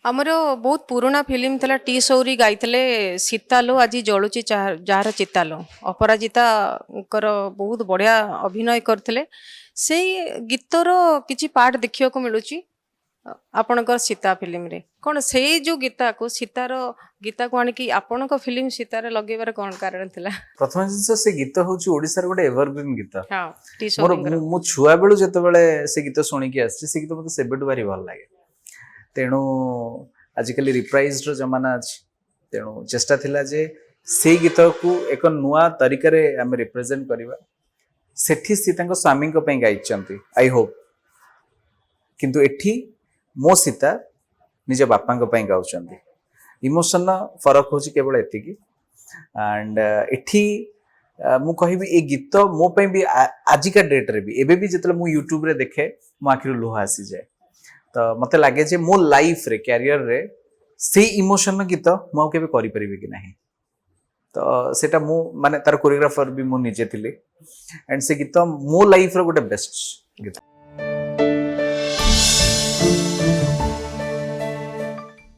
ଆମର ବହୁତ ପୁରୁଣା ଫିଲ୍ମ ଥିଲା ଟି ସୌରୀ ଗାଇଥିଲେ ସୀତାଲୋ ଆଜି ଜଳୁଛି ଯାହାର ଚିତାଲୋ। ଅପରାଜିତାଙ୍କର ବହୁତ ବଢ଼ିଆ ଅଭିନୟ କରିଥିଲେ। ସେଇ ଗୀତର କିଛି ପାର୍ଟ ଦେଖିବାକୁ ମିଳୁଛି ଆପଣଙ୍କର ସୀତା ଫିଲ୍ମରେ। କ'ଣ ସେଇ ଯେଉଁ ଗୀତାକୁ ଆଣିକି ଆପଣଙ୍କ ଫିଲ୍ମ ସୀତାରେ ଲଗେଇବାର କ'ଣ କାରଣ ଥିଲା? ପ୍ରଥମ ଜିନିଷ ସେ ଗୀତ ହଉଛି ଓଡିଶାର ଗୋଟେ ଏଭରଗ୍ରୀନ୍ ଗୀତ। ହଁ, ଟି ମୋର ସୌରୀଙ୍କର। ମୁଁ ଛୁଆ ବେଳୁ ଯେତେବେଳେ ସେ ଗୀତ ଶୁଣିକି ଆସିଛି, ସେ ଗୀତ ମତେ ସେବେଠୁ ଭାରି ଭଲ ଲାଗେ। ତେଣୁ ଆଜିକାଲି ରିପ୍ରାଇଜ୍ର ଜମାନା ଅଛି, ତେଣୁ ଚେଷ୍ଟା ଥିଲା ଯେ ସେଇ ଗୀତକୁ ଏକ ନୂଆ ତରିକାରେ ଆମେ ରିପ୍ରେଜେଣ୍ଟ କରିବା। ସେଠି ସେ ତାଙ୍କ ସ୍ୱାମୀଙ୍କ ପାଇଁ ଗାଇଛନ୍ତି ଆଇ ହୋପ୍, କିନ୍ତୁ ଏଠି ମୋ ସୀତା ନିଜ ବାପାଙ୍କ ପାଇଁ ଗାଉଛନ୍ତି। ଇମୋସନ ଫରକ ହଉଛି କେବଳ ଏତିକି। ଆଣ୍ଡ ଏଠି ମୁଁ କହିବି ଏ ଗୀତ ମୋ ପାଇଁ ବି ଆଜିକା ଡେଟ୍ରେ ବି ଏବେ ବି ଯେତେବେଳେ ମୁଁ ୟୁଟ୍ୟୁବରେ ଦେଖେ ମୋ ଆଖିରୁ ଲୁହ ଆସିଯାଏ। ତ ମତେ ଲାଗେ ଯେ ମୋ ଲାଇଫରେ କ୍ୟାରିୟରରେ ସେଇ ଇମୋସନ ଗୀତ ମୁଁ ଆଉ କେବେ କରିପାରିବି କି ନାହିଁ। ତ ସେଟା ମୁଁ ମାନେ ତାର କୋରିଓଗ୍ରାଫର ବି ମୁଁ ନିଜେ ଥିଲି। ଆଣ୍ଡ ସେ ଗୀତ ମୋ ଲାଇଫର ଗୋଟେ ବେଷ୍ଟ ଗୀତ।